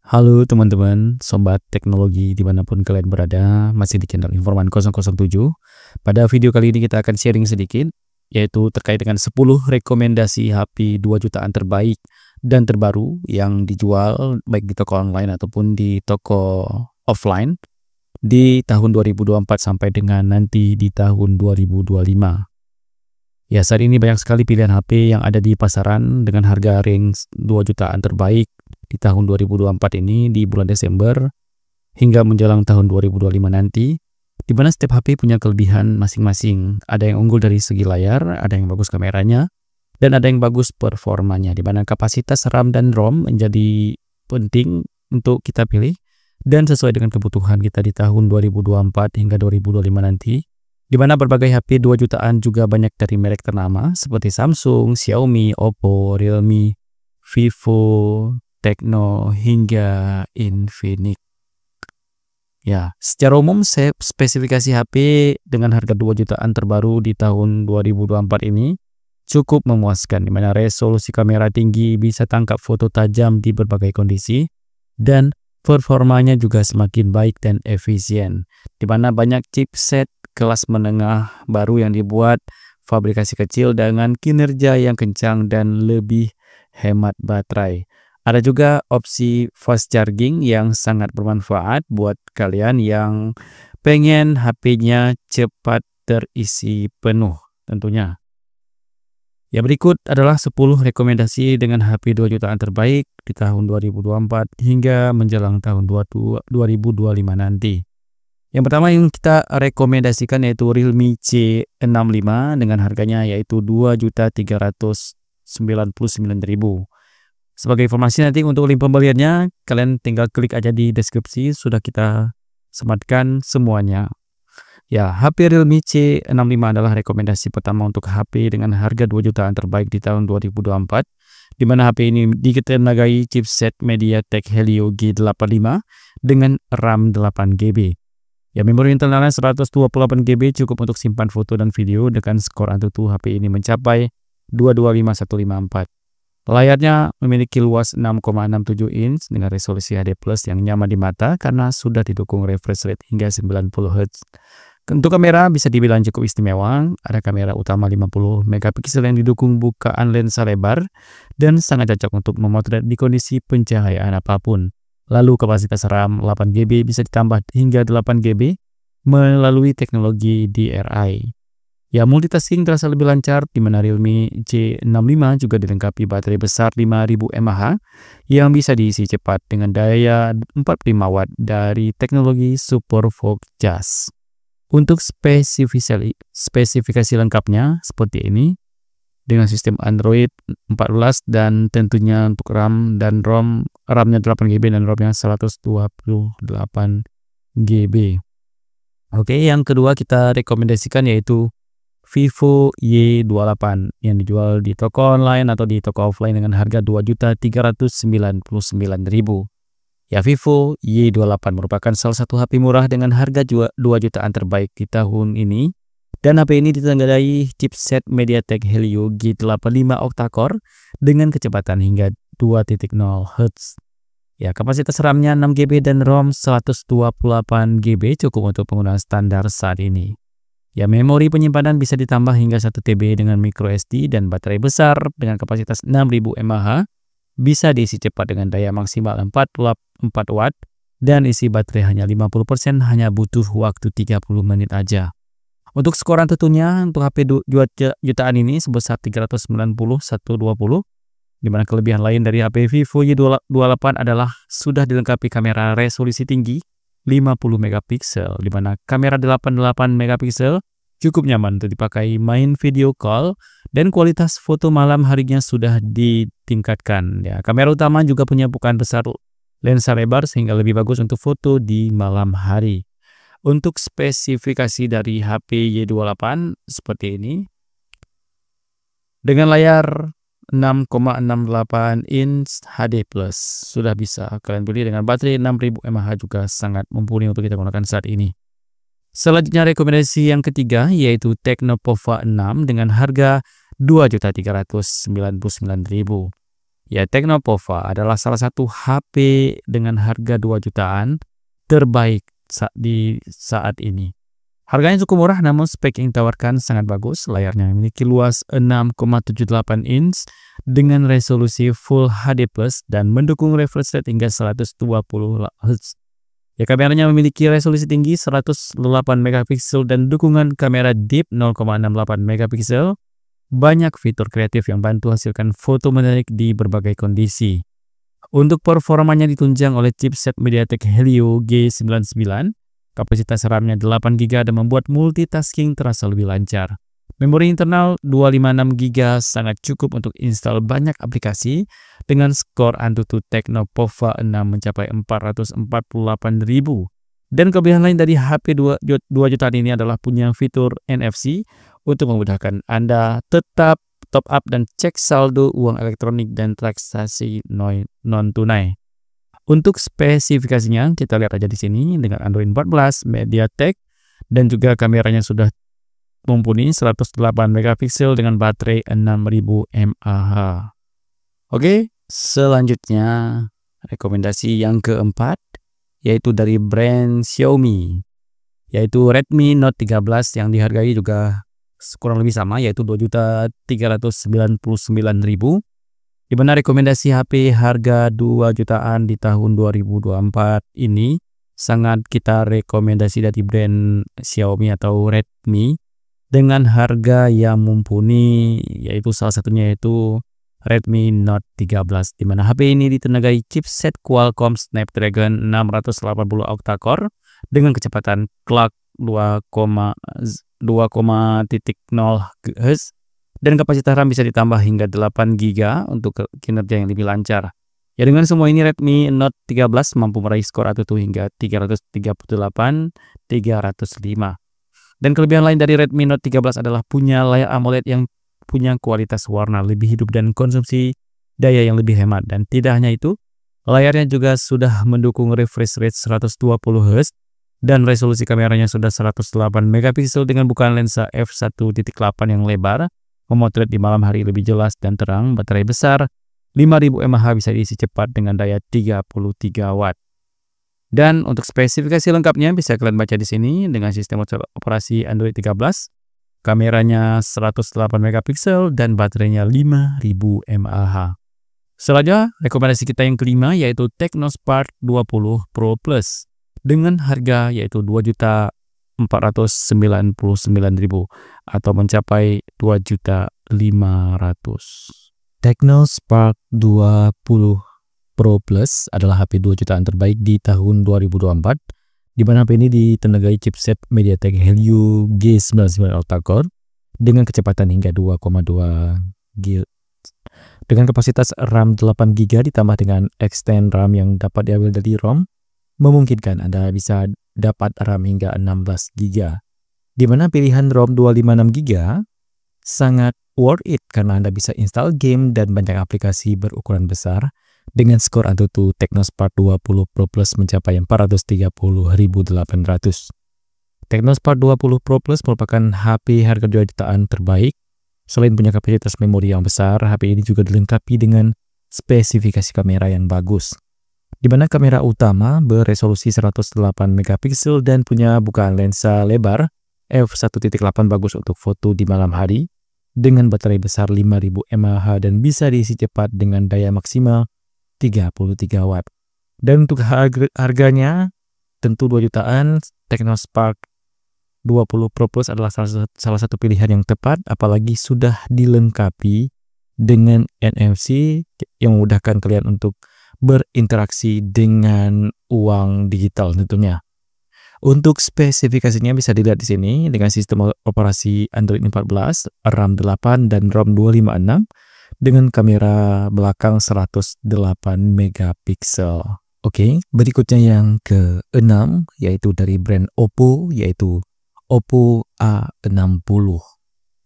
Halo teman-teman, sobat teknologi dimanapun kalian berada, masih di channel Informan 007. Pada video kali ini kita akan sharing sedikit, yaitu terkait dengan 10 rekomendasi HP 2 jutaan terbaik dan terbaru yang dijual baik di toko online ataupun di toko offline di tahun 2024 sampai dengan nanti di tahun 2025. Ya, saat ini banyak sekali pilihan HP yang ada di pasaran dengan harga range 2 jutaan terbaik di tahun 2024 ini di bulan Desember hingga menjelang tahun 2025 nanti, di mana setiap HP punya kelebihan masing-masing. Ada yang unggul dari segi layar, ada yang bagus kameranya, dan ada yang bagus performanya, di mana kapasitas RAM dan ROM menjadi penting untuk kita pilih dan sesuai dengan kebutuhan kita di tahun 2024 hingga 2025 nanti. Di mana berbagai HP 2 jutaan juga banyak dari merek ternama seperti Samsung, Xiaomi, Oppo, Realme, Vivo, Tecno, hingga Infinix. Ya, secara umum spesifikasi HP dengan harga 2 jutaan terbaru di tahun 2024 ini cukup memuaskan, di mana resolusi kamera tinggi, bisa tangkap foto tajam di berbagai kondisi, dan performanya juga semakin baik dan efisien, di mana banyak chipset kelas menengah baru yang dibuat fabrikasi kecil dengan kinerja yang kencang dan lebih hemat baterai. Ada juga opsi fast charging yang sangat bermanfaat buat kalian yang pengen HP-nya cepat terisi penuh tentunya. Ya, berikut adalah 10 rekomendasi dengan HP 2 jutaan terbaik di tahun 2024 hingga menjelang tahun 2025 nanti. Yang pertama yang kita rekomendasikan yaitu Realme C65 dengan harganya yaitu 2.399.000. Sebagai informasi nanti untuk link pembeliannya kalian tinggal klik aja di deskripsi, sudah kita sematkan semuanya. Ya, HP Realme C65 adalah rekomendasi pertama untuk HP dengan harga 2 jutaan terbaik di tahun 2024, di mana HP ini ditenagai chipset MediaTek Helio G85 dengan RAM 8GB. Ya, memori internalnya 128GB cukup untuk simpan foto dan video dengan skor Antutu HP ini mencapai 225154. Layarnya memiliki luas 6,67 inch dengan resolusi HD+ yang nyaman di mata karena sudah didukung refresh rate hingga 90Hz. Untuk kamera bisa dibilang cukup istimewa, ada kamera utama 50 megapiksel yang didukung bukaan lensa lebar dan sangat cocok untuk memotret di kondisi pencahayaan apapun. Lalu kapasitas RAM 8GB bisa ditambah hingga 8GB melalui teknologi DRI. Ya, multitasking terasa lebih lancar, di mana Realme C65 juga dilengkapi baterai besar 5000 mAh yang bisa diisi cepat dengan daya 45 watt dari teknologi SuperVOOC Charge. Untuk spesifikasi lengkapnya seperti ini, dengan sistem Android 14 dan tentunya untuk RAM dan ROM, RAM-nya 8GB dan ROM-nya 128GB. Oke, yang kedua kita rekomendasikan yaitu Vivo Y28 yang dijual di toko online atau di toko offline dengan harga 2.399.000. Ya, Vivo Y28 merupakan salah satu HP murah dengan harga 2 jutaan terbaik di tahun ini. Dan HP ini ditandai chipset MediaTek Helio G85 octa-core dengan kecepatan hingga 2.0 Hz. Ya, kapasitas RAM-nya 6GB dan ROM 128GB cukup untuk penggunaan standar saat ini. Ya, memori penyimpanan bisa ditambah hingga 1TB dengan microSD dan baterai besar dengan kapasitas 6000 mAh bisa diisi cepat dengan daya maksimal 44 watt dan isi baterai hanya 50%, hanya butuh waktu 30 menit aja. Untuk skor Antutunya untuk HP 2 jutaan ini sebesar 390/120, di mana kelebihan lain dari HP Vivo Y28 adalah sudah dilengkapi kamera resolusi tinggi 50 megapiksel, di mana kamera 88 megapiksel cukup nyaman untuk dipakai main video call dan kualitas foto malam harinya sudah ditingkatkan. Ya, kamera utama juga punya bukaan besar lensa lebar sehingga lebih bagus untuk foto di malam hari. Untuk spesifikasi dari HP Y28 seperti ini, dengan layar 6,68 inch HD+, sudah bisa kalian beli dengan baterai 6000 mAh juga sangat mumpuni untuk kita gunakan saat ini. Selanjutnya rekomendasi yang ketiga yaitu Tecno Pova 6 dengan harga 2.399.000. Ya, Tecnopova adalah salah satu HP dengan harga 2 jutaan terbaik di saat ini. Harganya cukup murah namun spek yang ditawarkan sangat bagus. Layarnya memiliki luas 6,78 inch dengan resolusi Full HD+ dan mendukung refresh rate hingga 120 Hz. Ya, kameranya memiliki resolusi tinggi 108 megapiksel dan dukungan kamera deep 0,68 megapiksel. Banyak fitur kreatif yang bantu hasilkan foto menarik di berbagai kondisi. Untuk performanya ditunjang oleh chipset MediaTek Helio G99, kapasitas RAM-nya 8GB dan membuat multitasking terasa lebih lancar. Memori internal 256GB sangat cukup untuk install banyak aplikasi dengan skor Antutu Tecnopova 6 mencapai 448.000. Dan kelebihan lain dari HP 2 jutaan ini adalah punya fitur NFC untuk memudahkan Anda tetap top up dan cek saldo uang elektronik dan transaksi non-tunai. Untuk spesifikasinya kita lihat aja di sini dengan Android 14, MediaTek, dan juga kameranya sudah mumpuni 108 megapiksel dengan baterai 6000 mAh. Oke, selanjutnya rekomendasi yang keempat yaitu dari brand Xiaomi, yaitu Redmi Note 13 yang dihargai juga kurang lebih sama, yaitu 2.399.000, di mana rekomendasi HP harga 2 jutaan di tahun 2024 ini sangat kita rekomendasi dari brand Xiaomi atau Redmi dengan harga yang mumpuni, yaitu salah satunya yaitu Redmi Note 13, di mana HP ini ditenagai chipset Qualcomm Snapdragon 680 octa-core dengan kecepatan clock 2,0 Hz dan kapasitas RAM bisa ditambah hingga 8GB untuk kinerja yang lebih lancar. Ya, dengan semua ini Redmi Note 13 mampu meraih skor Antutu hingga 338/305. Dan kelebihan lain dari Redmi Note 13 adalah punya layar AMOLED yang punya kualitas warna lebih hidup dan konsumsi daya yang lebih hemat. Dan tidak hanya itu, layarnya juga sudah mendukung refresh rate 120 Hz dan resolusi kameranya sudah 108 megapiksel dengan bukaan lensa f1.8 yang lebar, memotret di malam hari lebih jelas dan terang. Baterai besar 5000 mAh bisa diisi cepat dengan daya 33 watt. Dan untuk spesifikasi lengkapnya bisa kalian baca di sini dengan sistem operasi Android 13. Kameranya 108 megapiksel dan baterainya 5000 mAh. Selanjutnya, rekomendasi kita yang kelima yaitu Tecnospark 20 Pro Plus dengan harga yaitu 2.499.000 atau mencapai 2.500.000. Tecnospark 20 Pro Plus adalah HP 2 jutaan terbaik di tahun 2024. Di mana HP ini ditenagai chipset MediaTek Helio G99 octa-core dengan kecepatan hingga 2,2 GHz dengan kapasitas RAM 8GB ditambah dengan extend RAM yang dapat diambil dari ROM, memungkinkan Anda bisa dapat RAM hingga 16GB. Di mana pilihan ROM 256GB sangat worth it karena Anda bisa install game dan banyak aplikasi berukuran besar. Dengan skor Antutu Tecnospark 20 Pro Plus mencapai 430.800. Tecnospark 20 Pro Plus merupakan HP harga 2 jutaan terbaik. Selain punya kapasitas memori yang besar, HP ini juga dilengkapi dengan spesifikasi kamera yang bagus. Di mana kamera utama beresolusi 108 megapiksel dan punya bukaan lensa lebar f1.8 bagus untuk foto di malam hari dengan baterai besar 5000 mAh dan bisa diisi cepat dengan daya maksimal 33 watt. Dan untuk harganya tentu 2 jutaan, Tecnospark 20 Pro Plus adalah salah satu pilihan yang tepat, apalagi sudah dilengkapi dengan NFC yang memudahkan kalian untuk berinteraksi dengan uang digital tentunya. Untuk spesifikasinya bisa dilihat di sini dengan sistem operasi Android 14, RAM 8 dan ROM 256. Dengan kamera belakang 108 megapiksel. Oke, berikutnya yang ke-6 yaitu dari brand Oppo, yaitu Oppo A60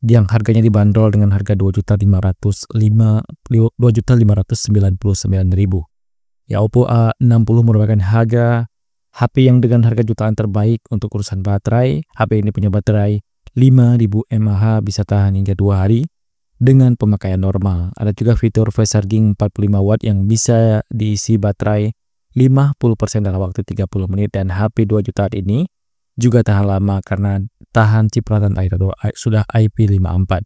yang harganya dibanderol dengan harga 2.599.000. Ya, Oppo A60 merupakan HP yang dengan harga jutaan terbaik untuk urusan baterai. HP ini punya baterai 5000 mAh, bisa tahan hingga 2 hari. dengan pemakaian normal. Ada juga fitur fast charging 45 watt yang bisa diisi baterai 50% dalam waktu 30 menit, dan HP 2 jutaan ini juga tahan lama karena tahan cipratan air atau sudah IP54.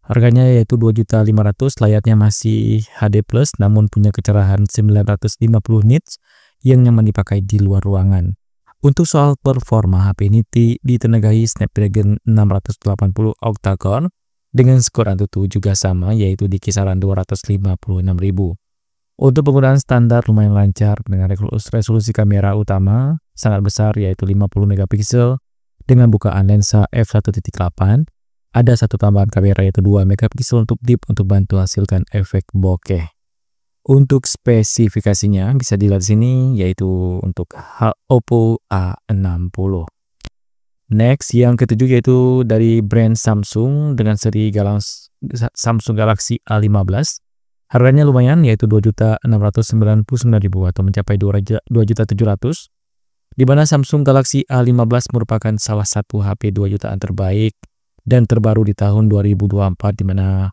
Harganya yaitu 2.500.000, layarnya masih HD+, namun punya kecerahan 950 nits yang nyaman dipakai di luar ruangan. Untuk soal performa, HP ini ditenagai Snapdragon 680 octa-core dengan skor AnTuTu juga sama, yaitu di kisaran 256.000. Untuk penggunaan standar lumayan lancar dengan resolusi kamera utama sangat besar, yaitu 50 megapiksel dengan bukaan lensa f1.8. Ada satu tambahan kamera yaitu 2 megapiksel untuk deep untuk bantu hasilkan efek bokeh. Untuk spesifikasinya bisa dilihat di sini, yaitu untuk Oppo A60. Next, yang ketujuh yaitu dari brand Samsung dengan seri Samsung Galaxy A15. Harganya lumayan, yaitu 2.699.000 atau mencapai 2.700.000. Di mana Samsung Galaxy A15 merupakan salah satu HP 2 jutaan terbaik dan terbaru di tahun 2024, di mana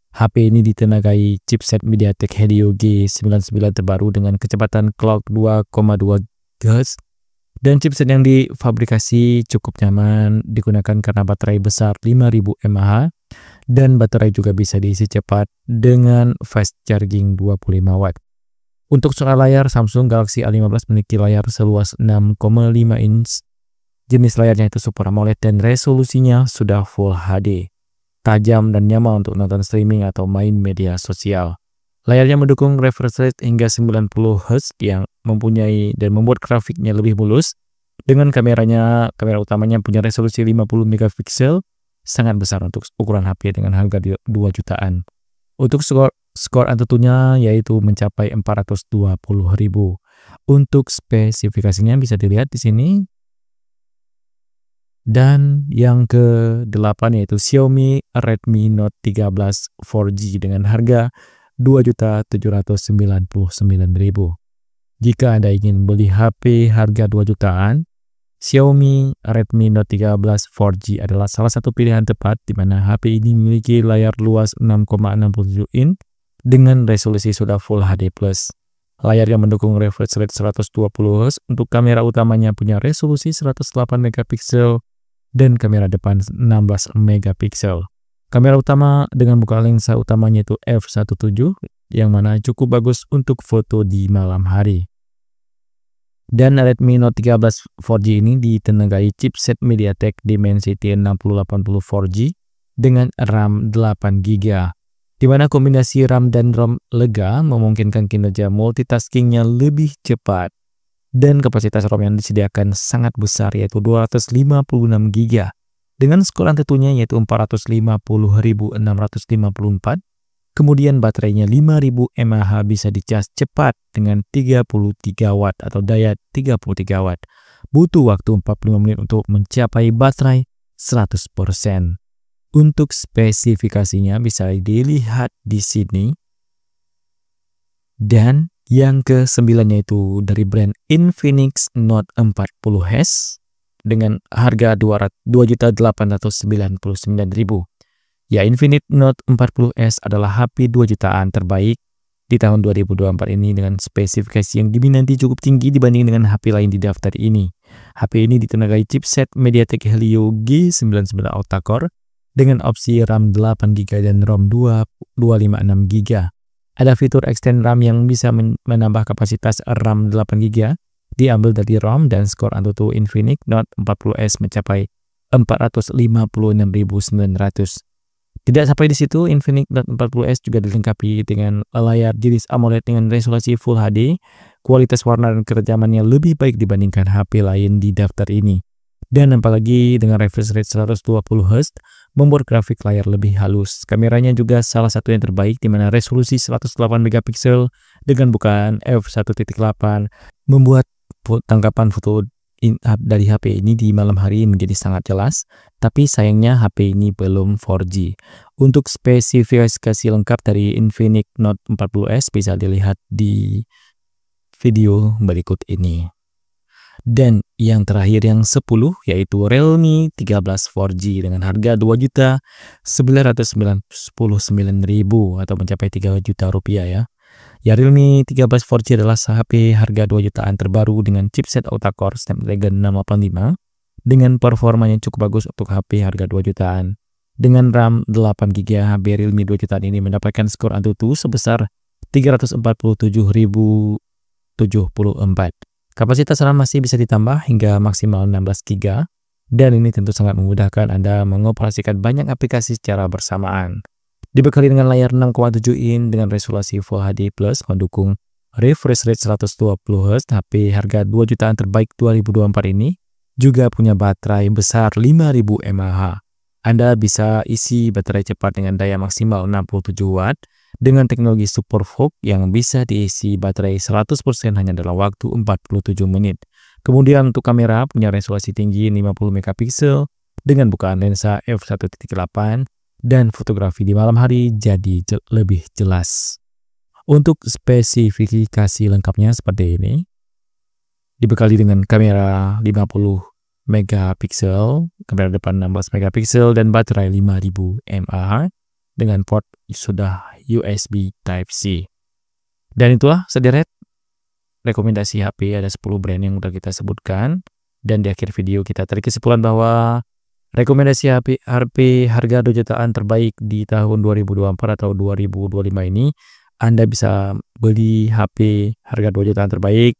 HP ini ditenagai chipset MediaTek Helio G99 terbaru dengan kecepatan clock 2,2 GHz, dan chipset yang difabrikasi cukup nyaman digunakan karena baterai besar 5000 mAh, dan baterai juga bisa diisi cepat dengan fast charging 25 watt. Untuk soal layar, Samsung Galaxy A15 memiliki layar seluas 6,5 inch. Jenis layarnya itu Super AMOLED dan resolusinya sudah Full HD. Tajam dan nyaman untuk nonton streaming atau main media sosial. Layarnya mendukung refresh rate hingga 90 Hz yang mempunyai dan membuat grafiknya lebih mulus. Dengan kamera utamanya punya resolusi 50 megapiksel, sangat besar untuk ukuran HP dengan harga 2 jutaan. Untuk skor AnTuTu-nya yaitu mencapai 420.000. Untuk spesifikasinya bisa dilihat di sini. Dan yang ke-8 yaitu Xiaomi Redmi Note 13 4G dengan harga 2.799.000. Jika Anda ingin beli HP harga 2 jutaan, Xiaomi Redmi Note 13 4G adalah salah satu pilihan tepat, di mana HP ini memiliki layar luas 6,67 inch dengan resolusi sudah Full HD+. Layar yang mendukung refresh rate 120 Hz. Untuk kamera utamanya punya resolusi 108 megapiksel dan kamera depan 16 megapiksel. Kamera utama dengan buka lensa utamanya itu f1.7 yang mana cukup bagus untuk foto di malam hari. Dan Redmi Note 13 4G ini ditenagai chipset MediaTek Dimensity 6080 4G dengan RAM 8GB, di mana kombinasi RAM dan ROM lega memungkinkan kinerja multitaskingnya lebih cepat. Dan kapasitas ROM yang disediakan sangat besar, yaitu 256 GB. Dengan skor AnTuTu-nya yaitu 450.654. Kemudian baterainya 5000 mAh bisa dicas cepat dengan 33 watt atau daya 33 watt. Butuh waktu 45 menit untuk mencapai baterai 100%. Untuk spesifikasinya bisa dilihat di sini. Dan yang ke-9 yaitu dari brand Infinix Note 40S dengan harga 2.899.000. Ya, Infinix Note 40S adalah HP 2 jutaan terbaik di tahun 2024 ini dengan spesifikasi yang diminati cukup tinggi dibanding dengan HP lain di daftar ini. HP ini ditenagai chipset MediaTek Helio G99 octa-core dengan opsi RAM 8GB dan ROM 256GB. Ada fitur extend RAM yang bisa menambah kapasitas RAM 8GB, diambil dari ROM, dan skor AnTuTu Infinix Note 40S mencapai 456.900. Tidak sampai di situ, Infinix Note 40S juga dilengkapi dengan layar jenis AMOLED dengan resolusi Full HD. Kualitas warna dan kerjamannya lebih baik dibandingkan HP lain di daftar ini. Dan apalagi dengan refresh rate 120 Hz, membuat grafik layar lebih halus. Kameranya juga salah satu yang terbaik, di mana resolusi 108 megapiksel dengan bukaan f1.8 membuat tangkapan foto dari HP ini di malam hari menjadi sangat jelas. Tapi sayangnya HP ini belum 4G. Untuk spesifikasi lengkap dari Infinix Note 40S bisa dilihat di video berikut ini. Dan Yang terakhir yang 10 yaitu Realme 13 4G dengan harga 2.999.000 atau mencapai 3 juta rupiah ya. Ya, Realme 13 4G adalah HP harga 2 jutaan terbaru dengan chipset octa-core Snapdragon 685 dengan performanya cukup bagus untuk HP harga 2 jutaan. Dengan RAM 8GB, HP Realme 2 jutaan ini mendapatkan skor Antutu sebesar 347.074. Kapasitas RAM masih bisa ditambah hingga maksimal 16 GB, dan ini tentu sangat memudahkan Anda mengoperasikan banyak aplikasi secara bersamaan. Dibekali dengan layar 6,7 in dengan resolusi Full HD+, mendukung refresh rate 120Hz, HP harga 2 jutaan terbaik 2024 ini juga punya baterai besar 5000 mAh. Anda bisa isi baterai cepat dengan daya maksimal 67 Watt dengan teknologi Super Fog yang bisa diisi baterai 100% hanya dalam waktu 47 menit. Kemudian untuk kamera punya resolusi tinggi 50 megapiksel dengan bukaan lensa f1.8 dan fotografi di malam hari jadi lebih jelas. Untuk spesifikasi lengkapnya seperti ini. Dibekali dengan kamera 50 megapiksel, kamera depan 16 megapiksel dan baterai 5000 mAh dengan port sudah USB Type-C. Dan itulah sederet rekomendasi HP, ada 10 brand yang udah kita sebutkan, dan di akhir video kita tarik kesimpulan bahwa rekomendasi HP harga 2 jutaan terbaik di tahun 2024 atau 2025 ini Anda bisa beli HP harga 2 jutaan terbaik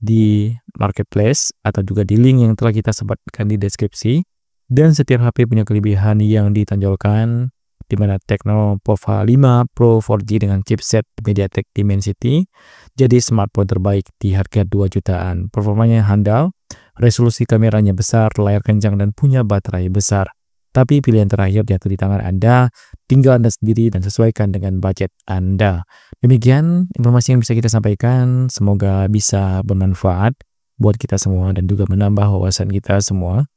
di marketplace atau juga di link yang telah kita sebutkan di deskripsi. Dan setiap HP punya kelebihan yang ditonjolkan, di mana Tecno Pova 5 Pro 4G dengan chipset MediaTek Dimensity jadi smartphone terbaik di harga 2 jutaan. Performanya handal, resolusi kameranya besar, layar kencang, dan punya baterai besar. Tapi pilihan terakhir jatuh di tangan Anda, tinggal Anda sendiri dan sesuaikan dengan budget Anda. Demikian informasi yang bisa kita sampaikan, semoga bisa bermanfaat buat kita semua dan juga menambah wawasan kita semua.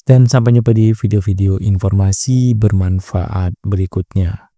Dan sampai jumpa di video-video informasi bermanfaat berikutnya.